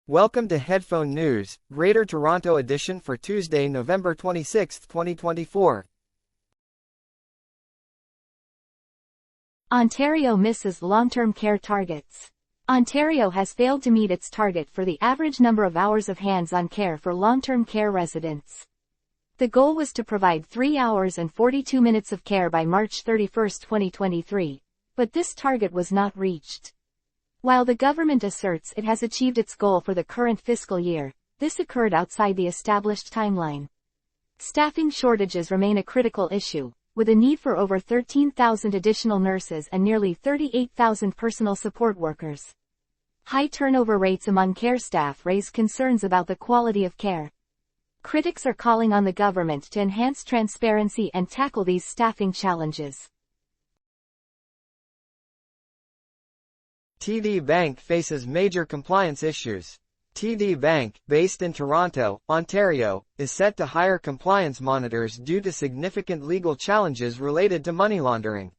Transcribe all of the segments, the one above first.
Welcome to Headphone News, Greater Toronto edition for Tuesday, November 26, 2024. Ontario misses long-term care targets. Ontario has failed to meet its target for the average number of hours of hands-on care for long-term care residents. The goal was to provide 3 hours and 42 minutes of care by March 31, 2023, but this target was not reached. While the government asserts it has achieved its goal for the current fiscal year, this occurred outside the established timeline. Staffing shortages remain a critical issue, with a need for over 13,000 additional nurses and nearly 38,000 personal support workers. High turnover rates among care staff raise concerns about the quality of care. Critics are calling on the government to enhance transparency and tackle these staffing challenges. TD Bank faces major compliance issues. TD Bank, based in Toronto, Ontario, is set to hire compliance monitors due to significant legal challenges related to money laundering.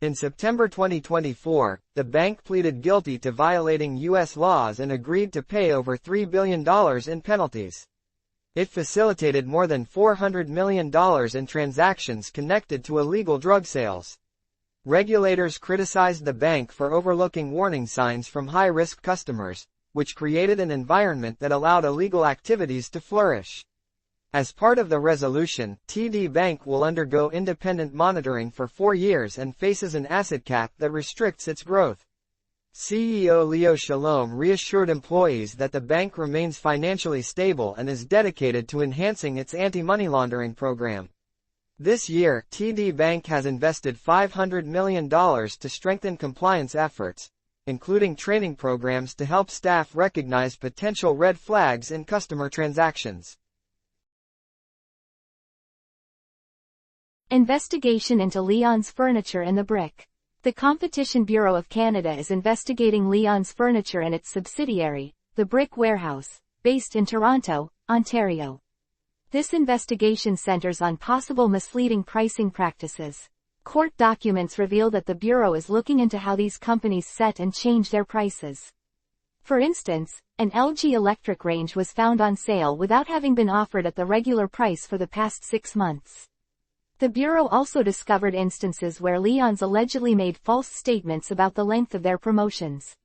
In September 2024, the bank pleaded guilty to violating U.S. laws and agreed to pay over $3 billion in penalties. It facilitated more than $400 million in transactions connected to illegal drug sales. Regulators criticized the bank for overlooking warning signs from high-risk customers, which created an environment that allowed illegal activities to flourish. As part of the resolution, TD Bank will undergo independent monitoring for 4 years and faces an asset cap that restricts its growth. CEO Leo Shalom reassured employees that the bank remains financially stable and is dedicated to enhancing its anti-money laundering program. This year, TD Bank has invested $500 million to strengthen compliance efforts, including training programs to help staff recognize potential red flags in customer transactions. Investigation into Leon's Furniture and the Brick. The Competition Bureau of Canada is investigating Leon's Furniture and its subsidiary, the Brick Warehouse, based in Toronto, Ontario. This investigation centers on possible misleading pricing practices. Court documents reveal that the Bureau is looking into how these companies set and change their prices. For instance, an LG electric range was found on sale without having been offered at the regular price for the past 6 months. The Bureau also discovered instances where Leon's allegedly made false statements about the length of their promotions.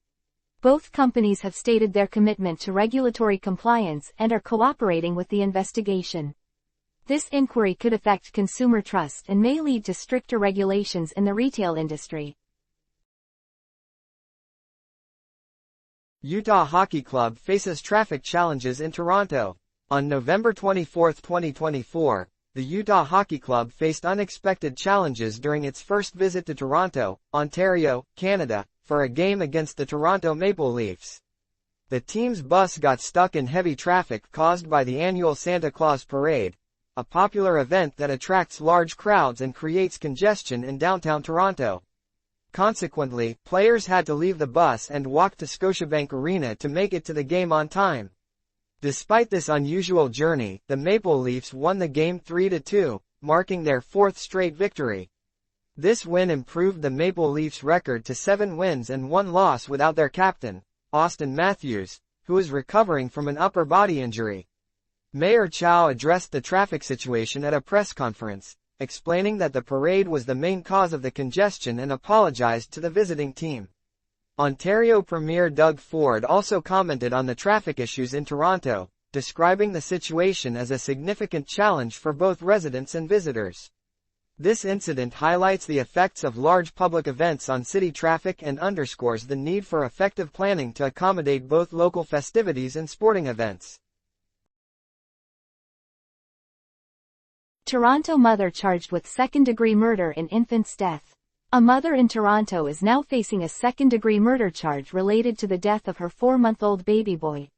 Both companies have stated their commitment to regulatory compliance and are cooperating with the investigation. This inquiry could affect consumer trust and may lead to stricter regulations in the retail industry. Utah Hockey Club faces traffic challenges in Toronto. On November 24, 2024, the Utah Hockey Club faced unexpected challenges during its first visit to Toronto, Ontario, Canada, for a game against the Toronto Maple Leafs. The team's bus got stuck in heavy traffic caused by the annual Santa Claus Parade, a popular event that attracts large crowds and creates congestion in downtown Toronto. Consequently, players had to leave the bus and walk to Scotiabank Arena to make it to the game on time. Despite this unusual journey, the Maple Leafs won the game 3-2, marking their 4th straight victory. This win improved the Maple Leafs' record to 7 wins and 1 loss without their captain, Austin Matthews, who is recovering from an upper body injury. Mayor Chow addressed the traffic situation at a press conference, explaining that the parade was the main cause of the congestion and apologized to the visiting team. Ontario Premier Doug Ford also commented on the traffic issues in Toronto, describing the situation as a significant challenge for both residents and visitors. This incident highlights the effects of large public events on city traffic and underscores the need for effective planning to accommodate both local festivities and sporting events. Toronto mother charged with second-degree murder in infant's death. A mother in Toronto is now facing a second-degree murder charge related to the death of her 4-month-old baby boy.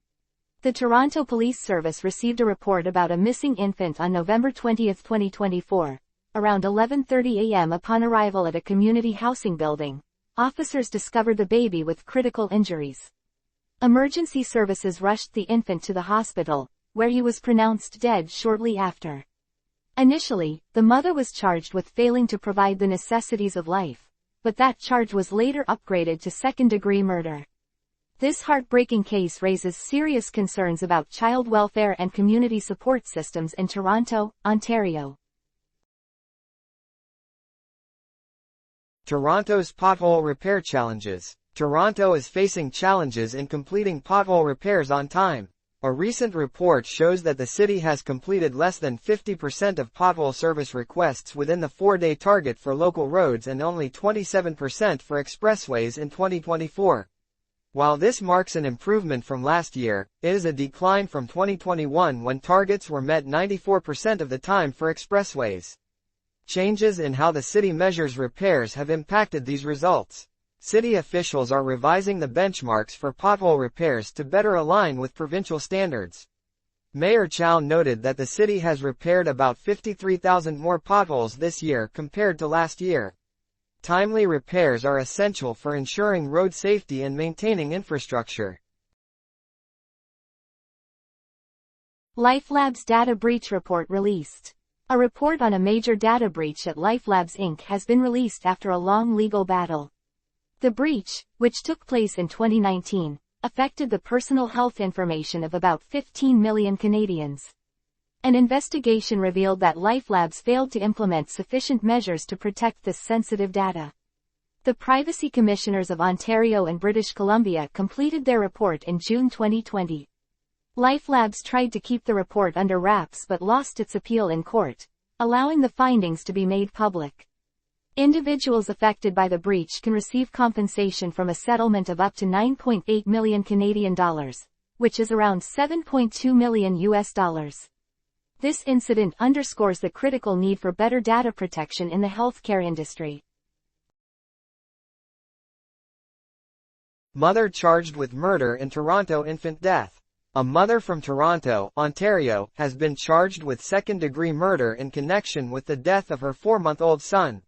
The Toronto Police Service received a report about a missing infant on November 20, 2024. Around 11:30 a.m. upon arrival at a community housing building, officers discovered the baby with critical injuries. Emergency services rushed the infant to the hospital, where he was pronounced dead shortly after. Initially, the mother was charged with failing to provide the necessities of life, but that charge was later upgraded to second-degree murder. This heartbreaking case raises serious concerns about child welfare and community support systems in Toronto, Ontario. Toronto's pothole repair challenges. Toronto is facing challenges in completing pothole repairs on time. A recent report shows that the city has completed less than 50% of pothole service requests within the 4-day target for local roads and only 27% for expressways in 2024. While this marks an improvement from last year, it is a decline from 2021 when targets were met 94% of the time for expressways. Changes in how the city measures repairs have impacted these results. City officials are revising the benchmarks for pothole repairs to better align with provincial standards. Mayor Chow noted that the city has repaired about 53,000 more potholes this year compared to last year. Timely repairs are essential for ensuring road safety and maintaining infrastructure. LifeLabs data breach report released. A report on a major data breach at LifeLabs Inc. has been released after a long legal battle. The breach, which took place in 2019, affected the personal health information of about 15 million Canadians. An investigation revealed that LifeLabs failed to implement sufficient measures to protect this sensitive data. The Privacy Commissioners of Ontario and British Columbia completed their report in June 2020. LifeLabs tried to keep the report under wraps but lost its appeal in court, allowing the findings to be made public. Individuals affected by the breach can receive compensation from a settlement of up to 9.8 million Canadian dollars, which is around $7.2 million US. This incident underscores the critical need for better data protection in the healthcare industry. Mother charged with murder in Toronto infant death. A mother from Toronto, Ontario, has been charged with second-degree murder in connection with the death of her 4-month-old son.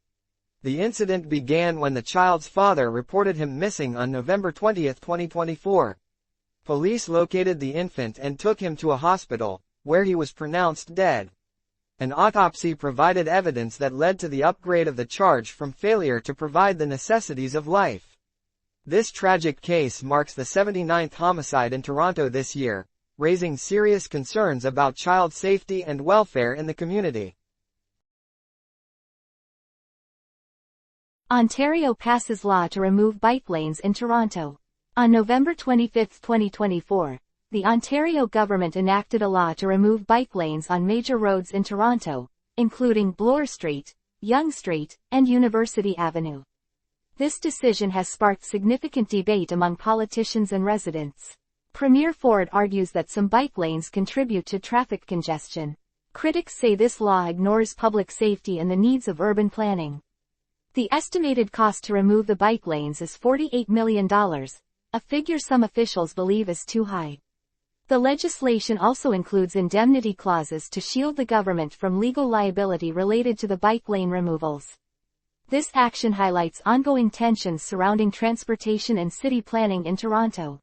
The incident began when the child's father reported him missing on November 20, 2024. Police located the infant and took him to a hospital, where he was pronounced dead. An autopsy provided evidence that led to the upgrade of the charge from failure to provide the necessities of life. This tragic case marks the 79th homicide in Toronto this year, raising serious concerns about child safety and welfare in the community. Ontario passes law to remove bike lanes in Toronto. On November 25, 2024, the Ontario government enacted a law to remove bike lanes on major roads in Toronto, including Bloor Street, Yonge Street, and University Avenue. This decision has sparked significant debate among politicians and residents. Premier Ford argues that some bike lanes contribute to traffic congestion. Critics say this law ignores public safety and the needs of urban planning. The estimated cost to remove the bike lanes is $48 million, a figure some officials believe is too high. The legislation also includes indemnity clauses to shield the government from legal liability related to the bike lane removals. This action highlights ongoing tensions surrounding transportation and city planning in Toronto.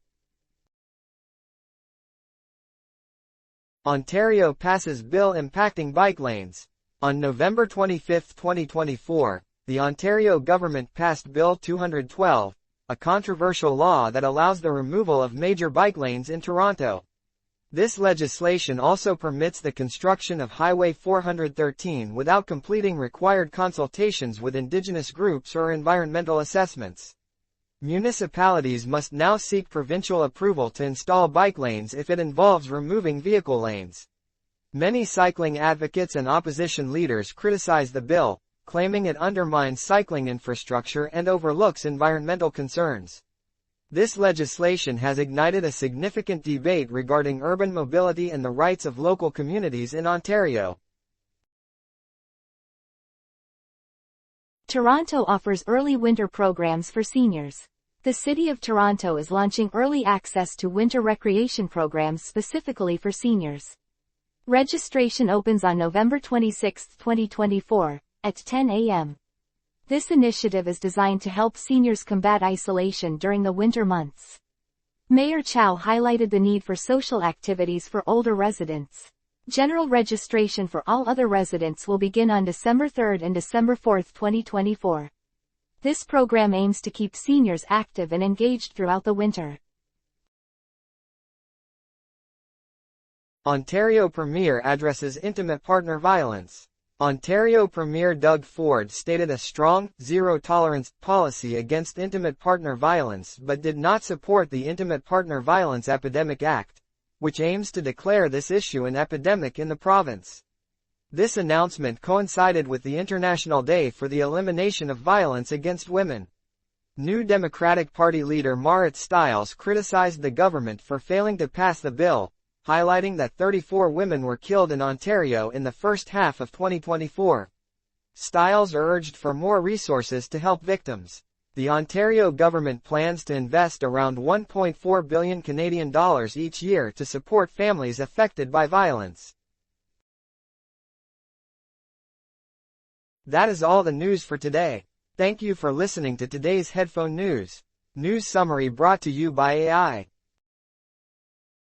Ontario passes bill impacting bike lanes. On November 25, 2024, the Ontario government passed Bill 212, a controversial law that allows the removal of major bike lanes in Toronto. This legislation also permits the construction of Highway 413 without completing required consultations with Indigenous groups or environmental assessments. Municipalities must now seek provincial approval to install bike lanes if it involves removing vehicle lanes. Many cycling advocates and opposition leaders criticize the bill, claiming it undermines cycling infrastructure and overlooks environmental concerns. This legislation has ignited a significant debate regarding urban mobility and the rights of local communities in Ontario. Toronto offers early winter programs for seniors. The City of Toronto is launching early access to winter recreation programs specifically for seniors. Registration opens on November 26, 2024, at 10 a.m. This initiative is designed to help seniors combat isolation during the winter months. Mayor Chow highlighted the need for social activities for older residents. General registration for all other residents will begin on December 3 and December 4, 2024. This program aims to keep seniors active and engaged throughout the winter. Ontario Premier addresses intimate partner violence. Ontario Premier Doug Ford stated a strong, zero-tolerance policy against intimate partner violence but did not support the Intimate Partner Violence Epidemic Act, which aims to declare this issue an epidemic in the province. This announcement coincided with the International Day for the Elimination of Violence Against Women. New Democratic Party leader Marit Stiles criticized the government for failing to pass the bill, highlighting that 34 women were killed in Ontario in the first half of 2024. Stiles urged for more resources to help victims. The Ontario government plans to invest around $1.4 billion Canadian dollars each year to support families affected by violence. That is all the news for today. Thank you for listening to today's Headphone News. News summary brought to you by AI.